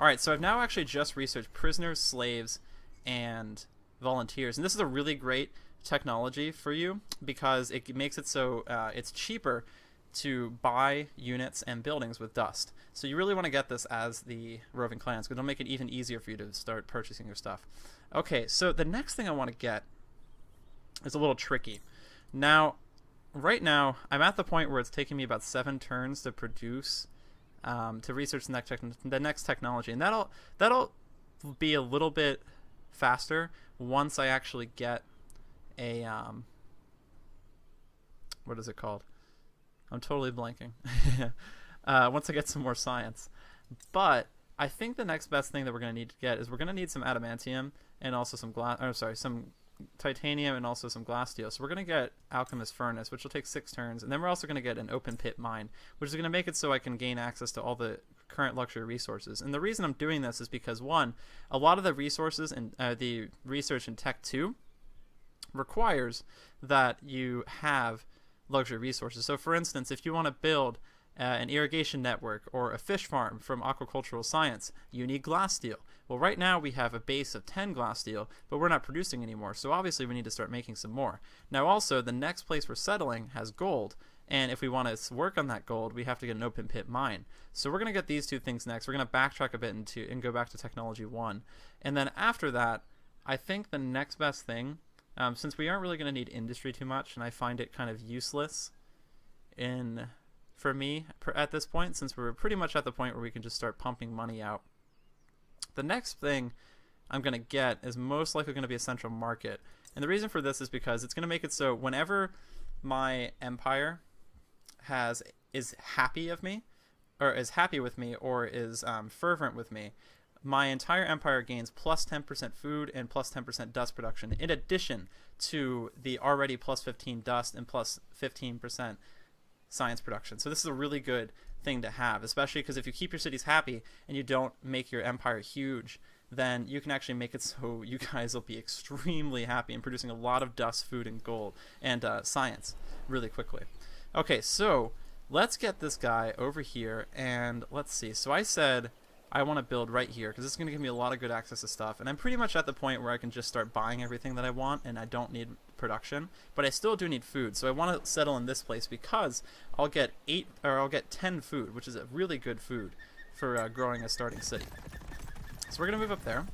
Alright, so I've now actually just researched prisoners, slaves, and volunteers. And this is a really great technology for you because it makes it so it's cheaper to buy units and buildings with dust. So you really want to get this as the Roving Clans because it'll make it even easier for you to start purchasing your stuff. Okay, so the next thing I want to get is a little tricky. Now, right now, I'm at the point where it's taking me about 7 turns to produce, to research the next technology, and that'll be a little bit faster once I actually get a what is it called? I'm totally blanking. Once I get some more science, but I think the next best thing that we're going to need to get is we're going to need some adamantium and also some some titanium and also some glass steel. So we're going to get alchemist furnace, which will take 6 turns, and then we're also going to get an open pit mine, which is going to make it so I can gain access to all the current luxury resources. And the reason I'm doing this is because, one, a lot of the resources and the research in Tech 2 requires that you have luxury resources. So for instance, if you want to build an irrigation network or a fish farm from aquacultural science, you need glass steel. Well, right now we have a base of 10 glass steel, but we're not producing anymore, so obviously we need to start making some more. Now also, the next place we're settling has gold, and if we want to work on that gold, we have to get an open pit mine. So we're going to get these 2 things next. We're going to backtrack a bit and go back to technology 1. And then after that, I think the next best thing, since we aren't really going to need industry too much, and I find it kind of useless for me at this point, since we're pretty much at the point where we can just start pumping money out. The next thing I'm going to get is most likely going to be a central market. And the reason for this is because it's going to make it so whenever my empire is happy with me, or is fervent with me, my entire empire gains plus 10% food and plus 10% dust production, in addition to the already plus 15 dust and plus 15% science production. So this is a really good thing to have, especially because if you keep your cities happy and you don't make your empire huge, then you can actually make it so you guys will be extremely happy and producing a lot of dust, food, and gold and science really quickly. Okay, so let's get this guy over here, and let's see. So I said I want to build right here because it's going to give me a lot of good access to stuff, and I'm pretty much at the point where I can just start buying everything that I want and I don't need production, but I still do need food. So I want to settle in this place because I'll get 10 food, which is a really good food for growing a starting city. So we're going to move up there.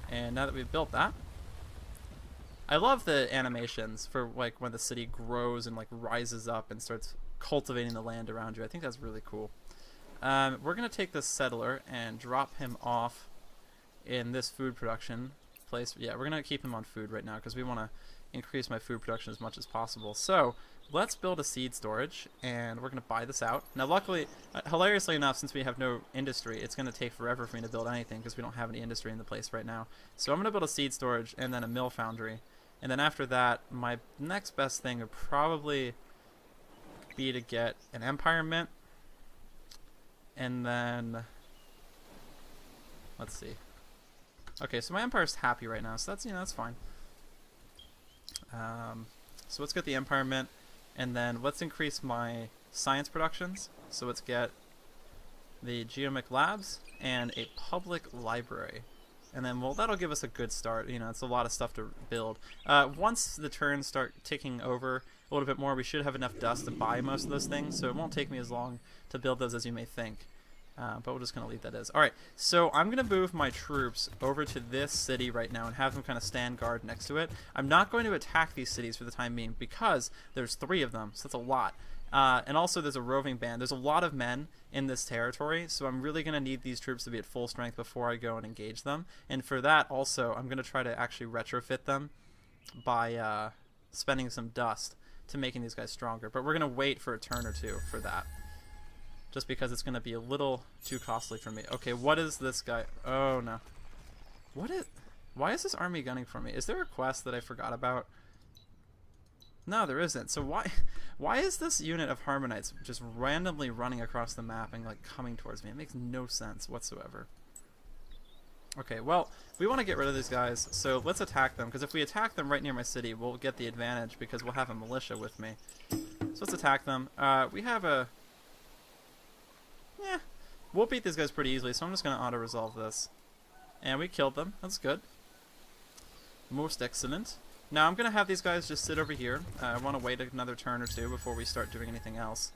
And now that we've built that, I love the animations for like when the city grows and like rises up and starts cultivating the land around you. I think that's really cool. We're going to take this settler and drop him off in this food production place. Yeah, we're going to keep him on food right now because we want to increase my food production as much as possible. So let's build a seed storage, and we're going to buy this out. Now luckily, hilariously enough, since we have no industry, it's going to take forever for me to build anything because we don't have any industry in the place right now. So I'm going to build a seed storage and then a mill foundry. And then after that, my next best thing would probably be to get an empire mint. And then let's see. Okay, so my empire's happy right now, so that's fine. So let's get the empire mint, and then let's increase my science productions. So let's get the geomic labs and a public library. And then, well, that'll give us a good start. It's a lot of stuff to build. Once the turns start ticking over a little bit more, we should have enough dust to buy most of those things, so it won't take me as long to build those as you may think. But we're just going to leave that as. Alright, so I'm going to move my troops over to this city right now and have them kind of stand guard next to it. I'm not going to attack these cities for the time being because there's 3 of them, so that's a lot. And also there's a roving band. There's a lot of men in this territory, so I'm really going to need these troops to be at full strength before I go and engage them. And for that also, I'm going to try to actually retrofit them by spending some dust to making these guys stronger. But we're going to wait for a turn or 2 for that, just because it's going to be a little too costly for me. Okay, what is this guy? Oh, no. Why is this army gunning for me? Is there a quest that I forgot about? No, there isn't. So why is this unit of Harmonites just randomly running across the map and like coming towards me? It makes no sense whatsoever. Okay, well, we want to get rid of these guys, so let's attack them, because if we attack them right near my city, we'll get the advantage because we'll have a militia with me. So let's attack them. We have a Yeah, we'll beat these guys pretty easily, so I'm just going to auto-resolve this. And we killed them. That's good. Most excellent. Now I'm going to have these guys just sit over here. I want to wait another turn or two before we start doing anything else.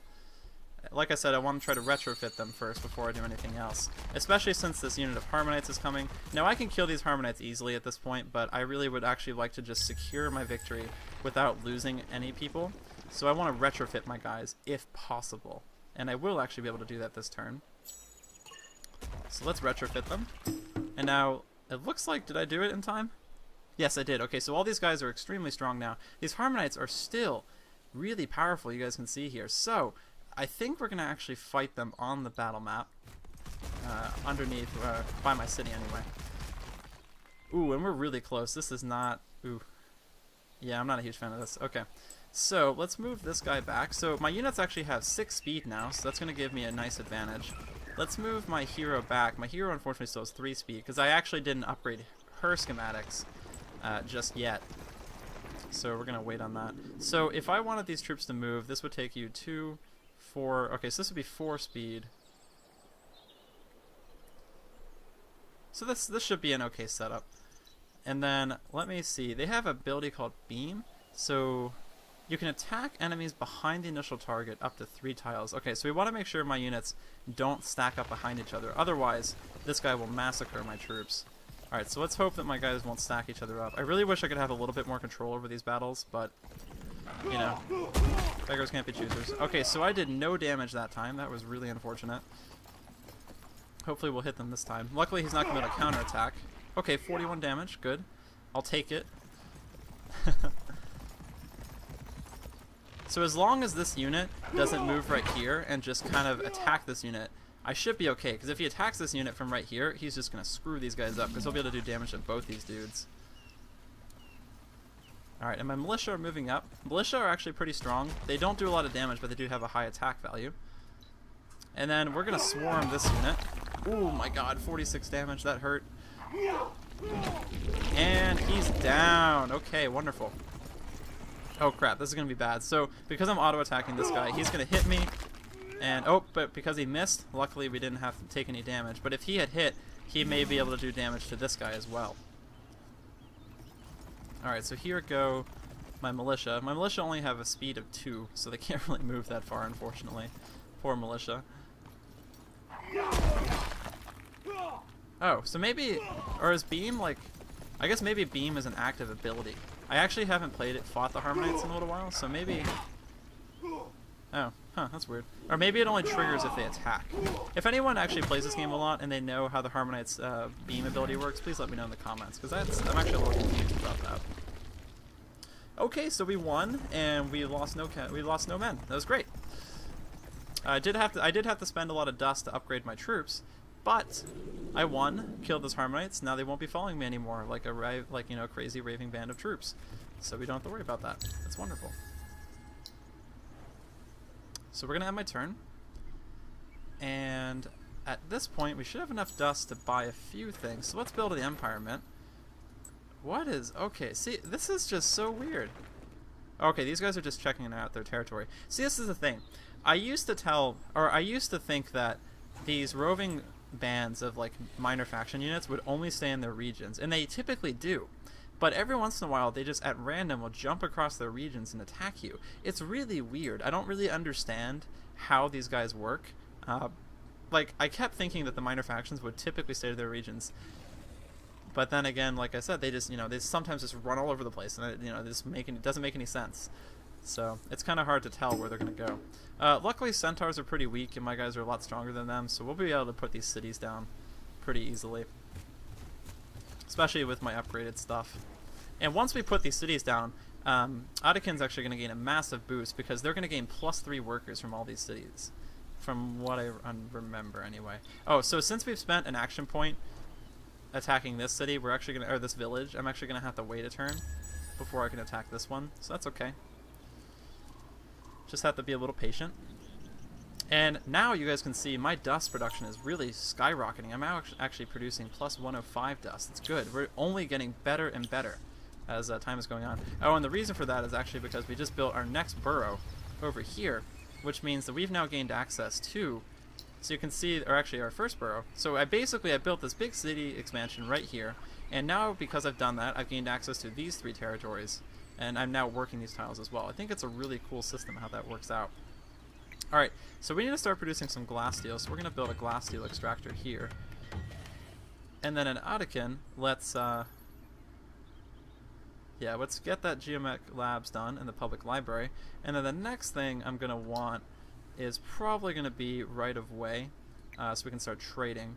Like I said, I want to try to retrofit them first before I do anything else. Especially since this unit of Harmonites is coming. Now I can kill these Harmonites easily at this point, but I really would actually like to just secure my victory without losing any people. So I want to retrofit my guys, if possible. And I will actually be able to do that this turn. So let's retrofit them. And now, it looks like, did I do it in time? Yes, I did. Okay, so all these guys are extremely strong now. These Harmonites are still really powerful, you guys can see here. So, I think we're going to actually fight them on the battle map. Underneath, by my city anyway. Ooh, and we're really close. This is not... Ooh. Yeah, I'm not a huge fan of this. Okay. So, let's move this guy back. So, my units actually have 6 speed now, so that's going to give me a nice advantage. Let's move my hero back. My hero, unfortunately, still has 3 speed, because I actually didn't upgrade her schematics just yet. So, we're going to wait on that. So, if I wanted these troops to move, this would take you 2, 4... Okay, so this would be 4 speed. So, this should be an okay setup. And then, let me see. They have an ability called Beam. So... You can attack enemies behind the initial target up to 3 tiles. Okay, so we want to make sure my units don't stack up behind each other. Otherwise, this guy will massacre my troops. Alright, so let's hope that my guys won't stack each other up. I really wish I could have a little bit more control over these battles, but, you know, beggars can't be choosers. Okay, so I did no damage that time. That was really unfortunate. Hopefully we'll hit them this time. Luckily, he's not going to be able to counterattack. Okay, 41 damage. Good. I'll take it. So as long as this unit doesn't move right here and just kind of attack this unit, I should be okay. Because if he attacks this unit from right here, he's just going to screw these guys up. Because he'll be able to do damage to both these dudes. Alright, and my militia are moving up. Militia are actually pretty strong. They don't do a lot of damage, but they do have a high attack value. And then we're going to swarm this unit. Oh my god, 46 damage. That hurt. And he's down. Okay, wonderful. Oh crap, this is going to be bad. So, because I'm auto-attacking this guy, he's going to hit me. And, oh, but because he missed, luckily we didn't have to take any damage. But if he had hit, he may be able to do damage to this guy as well. Alright, so here go my militia. My militia only have a speed of 2, so they can't really move that far, unfortunately. Poor militia. Oh, so maybe, or is Beam like, I guess maybe Beam is an active ability. I actually haven't fought the Harmonites in a little while, so maybe... Oh, huh, that's weird. Or maybe it only triggers if they attack. If anyone actually plays this game a lot and they know how the Harmonites' beam ability works, please let me know in the comments, because I'm actually a little confused about that. Okay, so we won, and we lost no men. That was great. I did have to spend a lot of dust to upgrade my troops, but I won, killed those Harmonites. Now they won't be following me anymore, like a crazy raving band of troops. So we don't have to worry about that. That's wonderful. So we're gonna end my turn, and at this point we should have enough dust to buy a few things. So let's build the Empire Mint. What is okay? See, this is just so weird. Okay, these guys are just checking out their territory. See, this is the thing. I used to think that these roving bands of like minor faction units would only stay in their regions, and they typically do. But every once in a while, they just at random will jump across their regions and attack you. It's really weird. I don't really understand how these guys work. Like, I kept thinking that the minor factions would typically stay to their regions. But then again, like I said, they just, they sometimes just run all over the place, and it doesn't make any sense. So it's kind of hard to tell where they're going to go. Luckily, centaurs are pretty weak, and my guys are a lot stronger than them, so we'll be able to put these cities down pretty easily. Especially with my upgraded stuff. And once we put these cities down, Ottokin's actually going to gain a massive boost, because they're going to gain +3 workers from all these cities. From what I remember, anyway. Oh, so since we've spent an action point attacking this city, we're actually going to, or this village, I'm actually going to have to wait a turn before I can attack this one. So that's okay. Just have to be a little patient. And now you guys can see my dust production is really skyrocketing. I'm now actually producing +105 dust. It's good. We're only getting better and better as time is going on. Oh, and the reason for that is actually because we just built our next burrow over here, which means that we've now gained access to So you can see, or actually our first borough. So I built this big city expansion right here, and now because I've done that, I've gained access to these 3 territories, and I'm now working these tiles as well. I think it's a really cool system how that works out. Alright, so we need to start producing some glass steel, so we're going to build a glass steel extractor here. And then in Ottocan, let's get that Geomech Labs done in the public library. And then the next thing I'm going to want is probably going to be right of way, so we can start trading.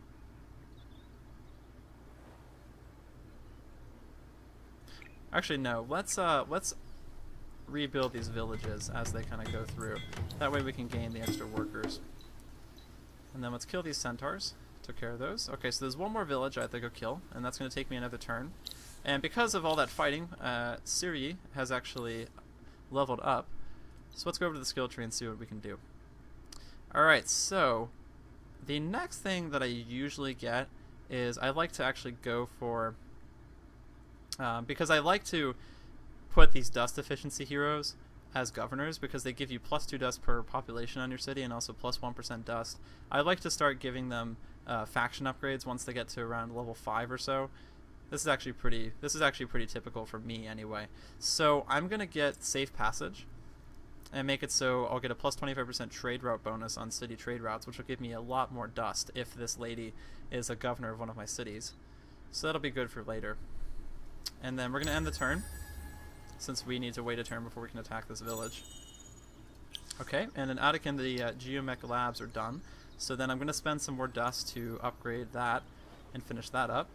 Actually, no. Let's rebuild these villages as they kind of go through. That way we can gain the extra workers. And then let's kill these centaurs. Took care of those. Okay, so there's one more village I have to go kill, and that's going to take me another turn. And because of all that fighting, Syri has actually leveled up. So let's go over to the skill tree and see what we can do. Alright, so the next thing that I usually get is I like to actually go for... because I like to put these dust efficiency heroes as governors because they give you +2 dust per population on your city and also +1% dust. I like to start giving them faction upgrades once they get to around level 5 or so. This is actually pretty typical for me anyway. So I'm gonna get safe passage and make it so I'll get a +25% trade route bonus on city trade routes, which will give me a lot more dust if this lady is a governor of one of my cities. So that'll be good for later. And then we're gonna end the turn, since we need to wait a turn before we can attack this village. Okay, and in Ottocan the Geomech Labs are done. So then I'm going to spend some more dust to upgrade that and finish that up.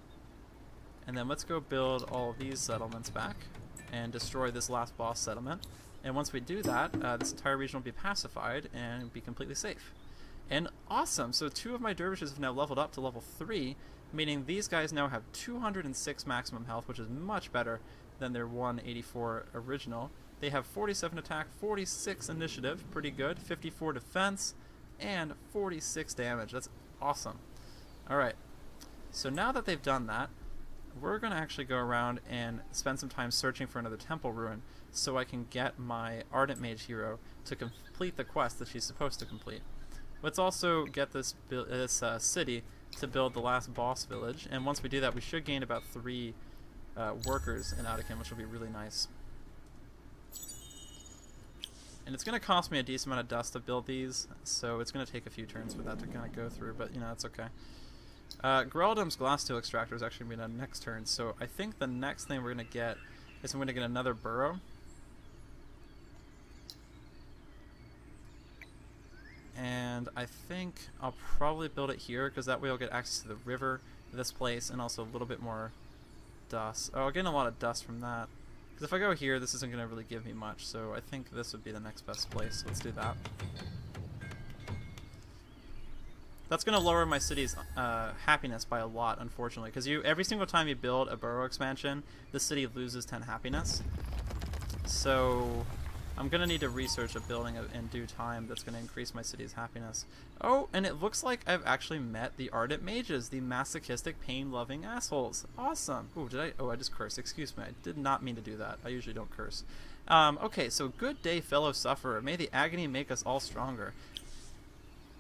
And then let's go build all of these settlements back and destroy this last boss settlement. And once we do that, this entire region will be pacified and be completely safe. And awesome! So 2 of my dervishes have now leveled up to level 3, meaning these guys now have 206 maximum health, which is much better than their 184 original. They have 47 attack, 46 initiative, pretty good, 54 defense, and 46 damage. That's awesome. Alright, so now that they've done that, we're going to actually go around and spend some time searching for another temple ruin so I can get my Ardent Mage hero to complete the quest that she's supposed to complete. Let's also get this city to build the last boss village, and once we do that we should gain about 3 workers in Ottocan, which will be really nice. And it's going to cost me a decent amount of dust to build these, so it's going to take a few turns for that to kind of go through, but you know, it's okay. Geraldum's glass steel extractor is actually going to be done next turn, so I think the next thing we're going to get is I'm going to get another burrow. And I think I'll probably build it here, because that way I'll get access to the river, this place, and also a little bit more dust. Oh, I'll get a lot of dust from that. Because if I go here, this isn't going to really give me much, so I think this would be the next best place. Let's do that. That's going to lower my city's happiness by a lot, unfortunately, because every single time you build a borough expansion, the city loses 10 happiness. So I'm going to need to research a building in due time that's going to increase my city's happiness. Oh, and it looks like I've actually met the Ardent Mages, the masochistic, pain-loving assholes. Awesome. Ooh, I just cursed. Excuse me. I did not mean to do that. I usually don't curse. Okay, so good day, fellow sufferer. May the agony make us all stronger.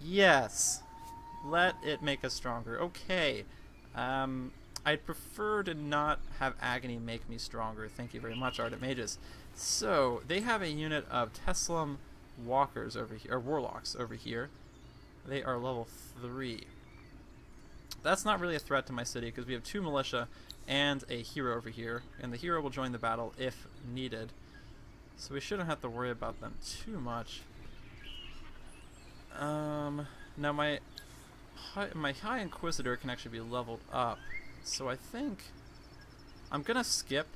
Yes. Let it make us stronger. Okay. I'd prefer to not have agony make me stronger. Thank you very much, Ardent Mages. So, they have a unit of Teslam walkers over here, or warlocks over here. They are level 3. That's not really a threat to my city, because we have 2 militia and a hero over here, and the hero will join the battle if needed. So we shouldn't have to worry about them too much. Now my High Inquisitor can actually be leveled up, so I think I'm gonna skip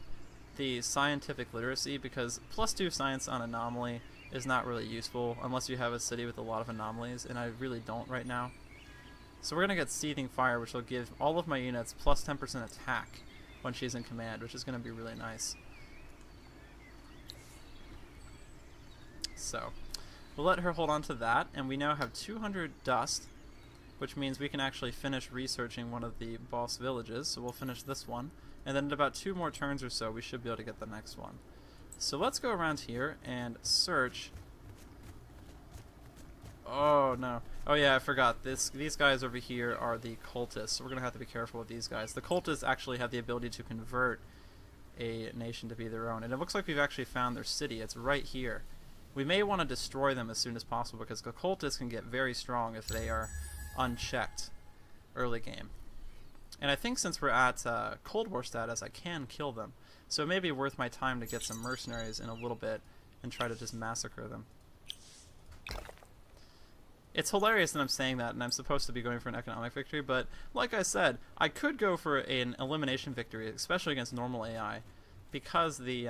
the scientific literacy, because +2 science on anomaly is not really useful unless you have a city with a lot of anomalies, and I really don't right now. So we're gonna get Seething Fire, which will give all of my units +10% attack when she's in command, which is gonna be really nice. So we'll let her hold on to that, and we now have 200 dust, which means we can actually finish researching one of the boss villages. So we'll finish this one, and then in about 2 more turns or so we should be able to get the next one. So let's go around here and search. Oh no. Oh yeah, I forgot. These guys over here are the cultists, so we're gonna have to be careful with these guys. The cultists actually have the ability to convert a nation to be their own, and it looks like we've actually found their city. It's right here. We may want to destroy them as soon as possible because the cultists can get very strong if they are unchecked early game. And I think since we're at Cold War status, I can kill them. So it may be worth my time to get some mercenaries in a little bit and try to just massacre them. It's hilarious that I'm saying that and I'm supposed to be going for an economic victory, but like I said, I could go for an elimination victory, especially against normal AI, because the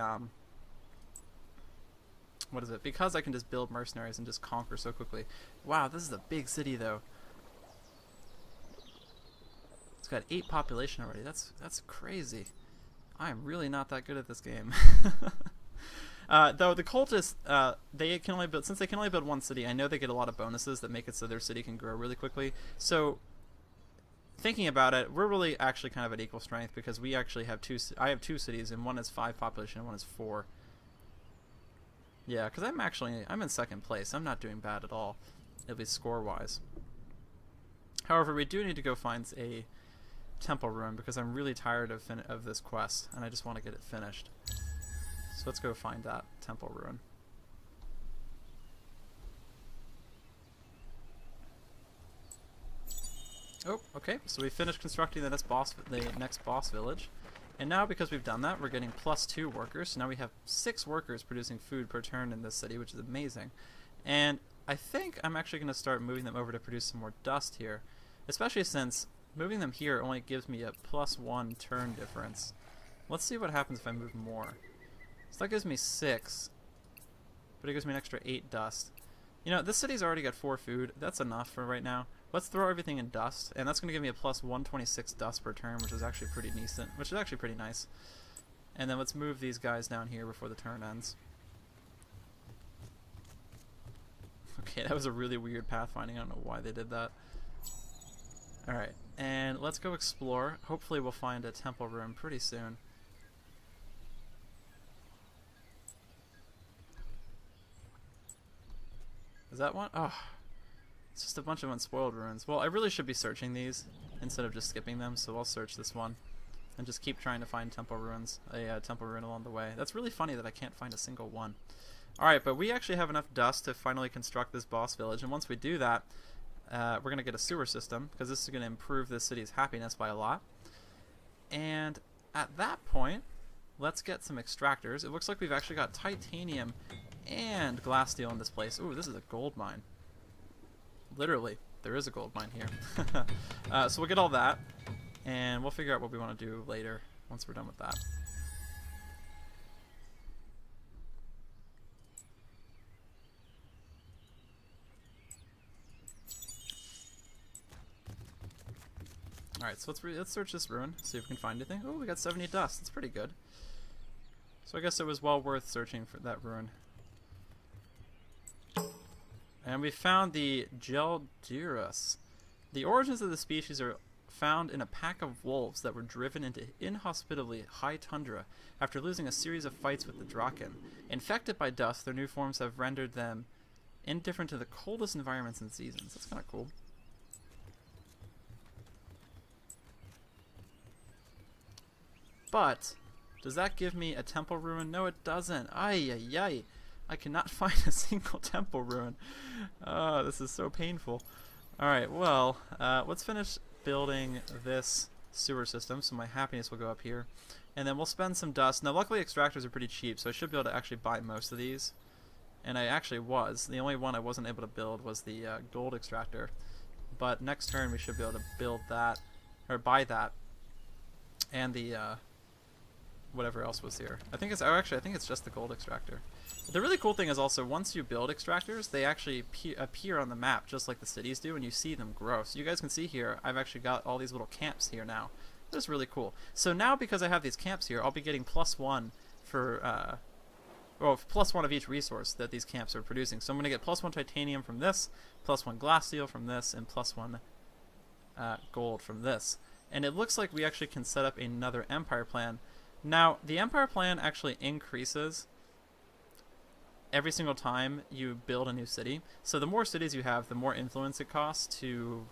what is it? Because I can just build mercenaries and just conquer so quickly. Wow, this is a big city though. It's got 8 population already. That's crazy. I am really not that good at this game. Though the cultists, they can only build, since they can only build one city, I know they get a lot of bonuses that make it so their city can grow really quickly. So, thinking about it, we're really actually kind of at equal strength because we actually have I have 2 cities, and one is 5 population and one is 4. Yeah, because I'm in second place. I'm not doing bad at all, at least score-wise. However, we do need to go find a temple ruin because I'm really tired of this quest, and I just want to get it finished. So let's go find that temple ruin. Oh, okay. So we finished constructing the next boss village. And now because we've done that, we're getting +2 workers. So now we have 6 workers producing food per turn in this city, which is amazing. And I think I'm actually going to start moving them over to produce some more dust here, especially since moving them here only gives me a +1 turn difference. Let's see what happens if I move more. So that gives me 6, but it gives me an extra 8 dust. You know, this city's already got 4 food. That's enough for right now. Let's throw everything in dust, and that's going to give me a +126 dust per turn, which is actually pretty decent, which is actually pretty nice. And then let's move these guys down here before the turn ends. Okay, that was a really weird pathfinding. I don't know why they did that. Alright, and let's go explore. Hopefully we'll find a temple ruin pretty soon. Is that one? Oh, it's just a bunch of unspoiled ruins. Well, I really should be searching these instead of just skipping them, so I'll search this one and just keep trying to find temple ruins, a temple ruin along the way. That's really funny that I can't find a single one. Alright, but we actually have enough dust to finally construct this boss village, and once we do that, we're going to get a sewer system, because this is going to improve this city's happiness by a lot. And at that point, let's get some extractors. It looks like we've actually got titanium and glass steel in this place. Ooh, this is a gold mine. Literally, there is a gold mine here. So we'll get all that, and we'll figure out what we want to do later once we're done with that. Alright, so let's search this ruin, see if we can find anything. Oh, we got 70 dust. That's pretty good. So I guess it was well worth searching for that ruin. And we found the Geldirus. The origins of the species are found in a pack of wolves that were driven into inhospitably high tundra after losing a series of fights with the Draken. Infected by dust, their new forms have rendered them indifferent to the coldest environments and seasons. That's kind of cool. But does that give me a temple ruin? No, it doesn't. Ay, ay, ay. I cannot find a single temple ruin. Oh, this is so painful. Alright, well, let's finish building this sewer system, so my happiness will go up here. And then we'll spend some dust. Now, luckily, extractors are pretty cheap, so I should be able to actually buy most of these. And I actually was. The only one I wasn't able to build was the gold extractor. But next turn, we should be able to build that, or buy that, and the whatever else was here. I think it's, oh, actually, I think it's just the gold extractor. The really cool thing is also, once you build extractors, they actually appear on the map just like the cities do, and you see them grow. So you guys can see here, I've actually got all these little camps here now. That's really cool. So now, because I have these camps here, I'll be getting +1 for, well, +1 of each resource that these camps are producing. So I'm going to get +1 titanium from this, +1 glass steel from this, and +1 gold from this. And it looks like we actually can set up another empire plan. Now, the empire plan actually increases every single time you build a new city. So the more cities you have, the more influence it costs to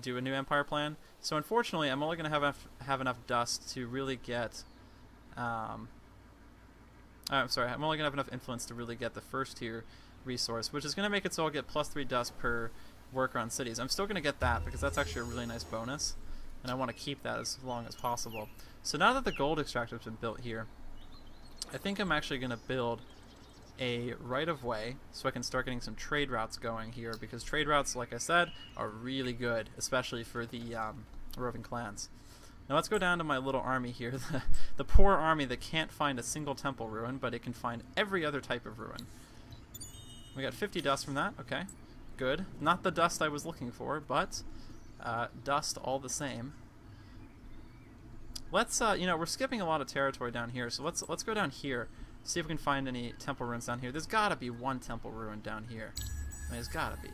do a new empire plan. So unfortunately, I'm only going to have enough dust to really get... I'm sorry, I'm only going to have enough influence to really get the first tier resource, which is going to make it so I'll get +3 dust per worker on cities. I'm still going to get that because that's actually a really nice bonus, and I want to keep that as long as possible. So now that the gold extractor has been built here, I think I'm actually going to build a right-of-way so I can start getting some trade routes going here, because trade routes, like I said, are really good, especially for the roving clans. Now let's go down to my little army here, the poor army that can't find a single temple ruin, but it can find every other type of ruin. We got 50 dust from that, okay, good. Not the dust I was looking for, but dust all the same. Let's, we're skipping a lot of territory down here, so let's go down here, see if we can find any temple ruins down here. There's gotta be one temple ruin down here. I mean, there's gotta be.